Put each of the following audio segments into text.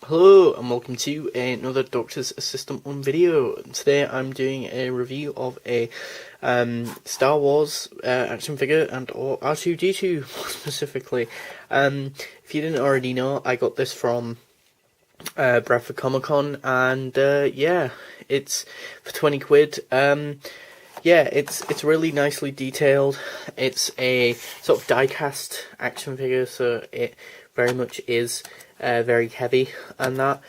Hello and welcome to another Doctor's Assistant 1 video. Today I'm doing a review of a Star Wars action figure and or r2d2 more specifically. If you didn't already know, I got this from Bradford Comic Con, and yeah, it's for 20 quid. Yeah, it's really nicely detailed. It's a sort of die-cast action figure, so it very much is very heavy and that.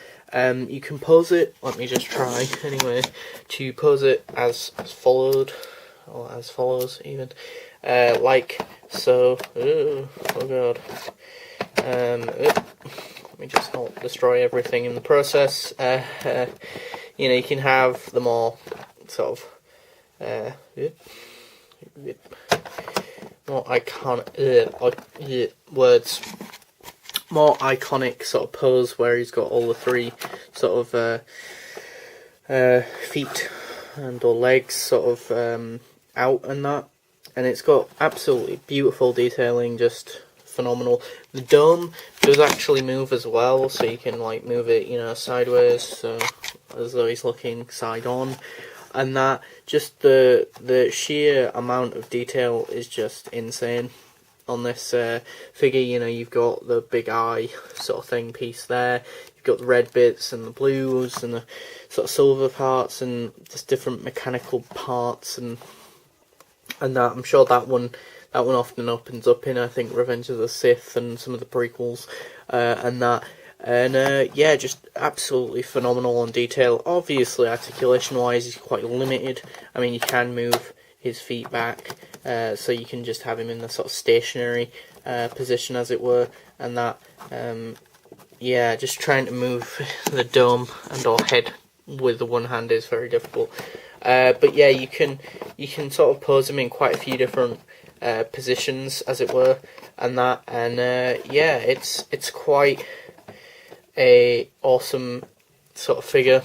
You can pose it, let me just try anyway, to pose it as followed, or as follows even, like so. Oh god. Let me just not destroy everything in the process. You know, you can have the more sort of more iconic words, more iconic sort of pose where he's got all the three sort of feet and or legs sort of out and that, and it's got absolutely beautiful detailing, just phenomenal. The dome does actually move as well, so you can like move it, you know, sideways, so as though he's looking side on, and that just the sheer amount of detail is just insane on this figure. You know, you've got the big eye sort of thing piece there, you've got the red bits and the blues and the sort of silver parts and just different mechanical parts and that. I'm sure that one often opens up in, I think, Revenge of the Sith and some of the prequels and that. And yeah, just absolutely phenomenal on detail. Obviously, articulation-wise, he's quite limited. I mean, you can move his feet back, so you can just have him in the sort of stationary position, as it were, and that. Yeah, just trying to move the dome and or head with the one hand is very difficult. But yeah, you can sort of pose him in quite a few different positions, as it were, and that. And yeah, it's quite a awesome sort of figure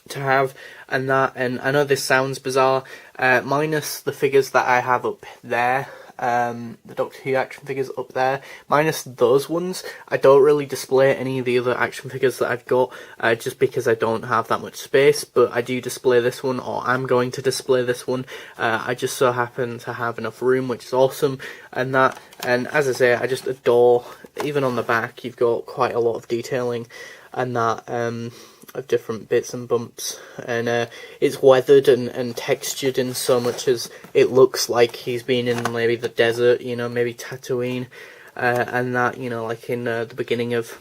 to have, and that. And I know this sounds bizarre, minus the figures that I have up there, the Doctor Who action figures up there, minus those ones, I don't really display any of the other action figures that I've got, just because I don't have that much space. But I do display this one, or I'm going to display this one. I just so happen to have enough room, which is awesome, and that. And as I say, I just adore, even on the back, you've got quite a lot of detailing and that, of different bits and bumps, and it's weathered and textured in so much as it looks like he's been in maybe the desert, you know, maybe Tatooine, and that, you know, like in the beginning of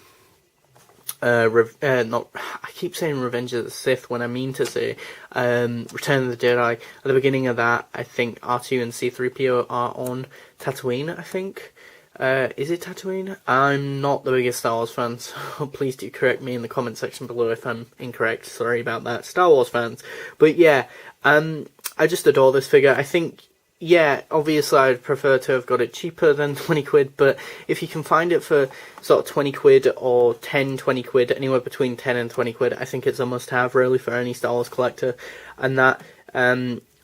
I keep saying Revenge of the Sith when I mean to say Return of the Jedi. At the beginning of that, I think R2 and C-3PO are on Tatooine, I think. Is it Tatooine? I'm not the biggest Star Wars fan, so please do correct me in the comment section below if I'm incorrect. Sorry about that, Star Wars fans. But yeah, I just adore this figure. I think, yeah, obviously I'd prefer to have got it cheaper than 20 quid, but if you can find it for sort of 20 quid or 10, 20 quid, anywhere between 10 and 20 quid, I think it's a must-have, really, for any Star Wars collector. And that,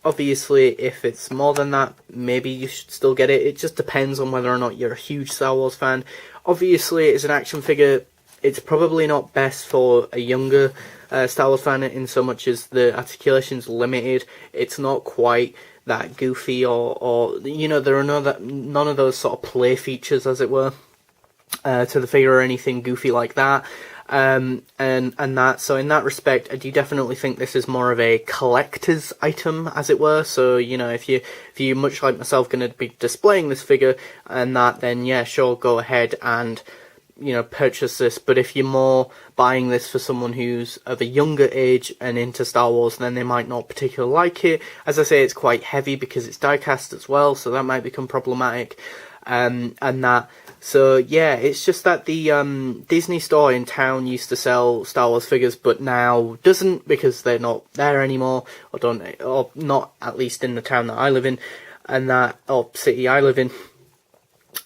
obviously, if it's more than that, maybe you should still get it. It just depends on whether or not you're a huge Star Wars fan. Obviously, it's an action figure. It's probably not best for a younger Star Wars fan, in so much as the articulation's limited. It's not quite that goofy, or you know, there are none of those sort of play features, as it were, to the figure, or anything goofy like that. And that, so in that respect, I do definitely think this is more of a collector's item, as it were. So, you know, if you much like myself going to be displaying this figure and that, then yeah, sure, go ahead and, you know, purchase this. But if you're more buying this for someone who's of a younger age and into Star Wars, then they might not particularly like it. As I say, it's quite heavy because it's die-cast as well, so that might become problematic, and that. So yeah, it's just that the Disney store in town used to sell Star Wars figures, but now doesn't, because they're not there anymore, or not, at least in the town that I live in, and that, or city I live in,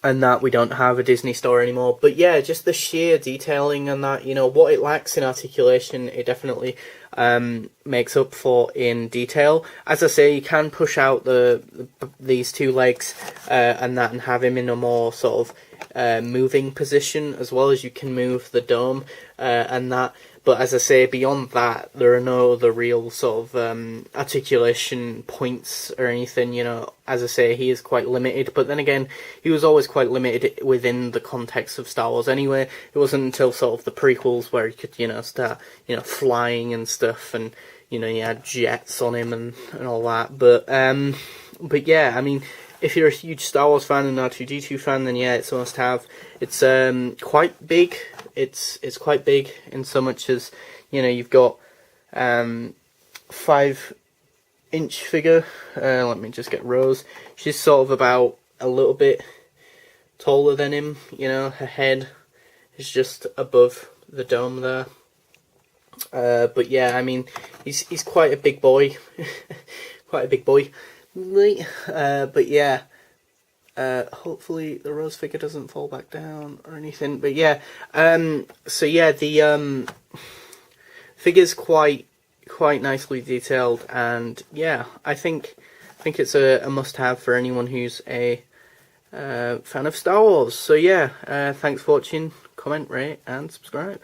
and that we don't have a Disney store anymore. But yeah, just the sheer detailing and that, you know, what it lacks in articulation, it definitely makes up for in detail. As I say, you can push out these two legs and have him in a more sort of moving position, as well as you can move the dome and that. But as I say, beyond that, there are no other real sort of articulation points or anything, you know. As I say, he is quite limited, but then again, he was always quite limited within the context of Star Wars anyway. It wasn't until sort of the prequels where he could, you know, start, you know, flying and stuff, and, you know, he had jets on him and all that. But yeah, I mean, if you're a huge Star Wars fan and R2D2 fan, then yeah, it's a must-have. It's quite big. It's quite big in so much as, you know, you've got 5-inch figure. Let me just get Rose. She's sort of about a little bit taller than him. You know, her head is just above the dome there. But yeah, I mean, he's quite a big boy, quite a big boy. But yeah. Hopefully the Rose figure doesn't fall back down or anything. But yeah, so yeah, the figure's quite nicely detailed, and yeah, I think it's a must-have for anyone who's a fan of Star Wars. So yeah, thanks for watching. Comment, rate, and subscribe.